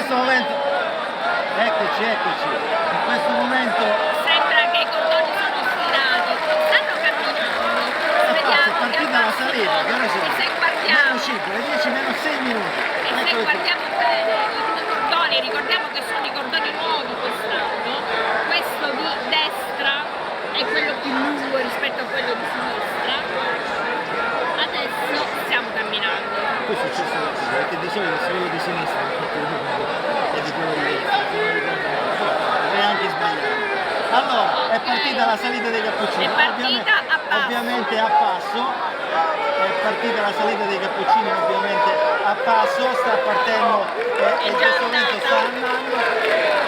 questo momento, eccoci, in questo momento Sembra che i cordoni sono stirati, stanno camminando. Vediamo, è partita la salita, che ore sono? se guardiamo, Meno 5, le 10 meno 6 minuti. e se guardiamo bene i cordoni, ricordiamo che sono i cordoni nuovi quest'anno, questo di destra è quello più lungo rispetto a quello di sinistra. Adesso stiamo camminando. Poi è successo così, perché di solito se quello di sinistra è di quello di destra, se non ricordo, potrei anche sbagliare. Allora, è partita la salita dei cappuccini, È partita a passo. ovviamente a passo, è partita la salita dei cappuccini ovviamente a passo, sta partendo e in questo momento sta andando.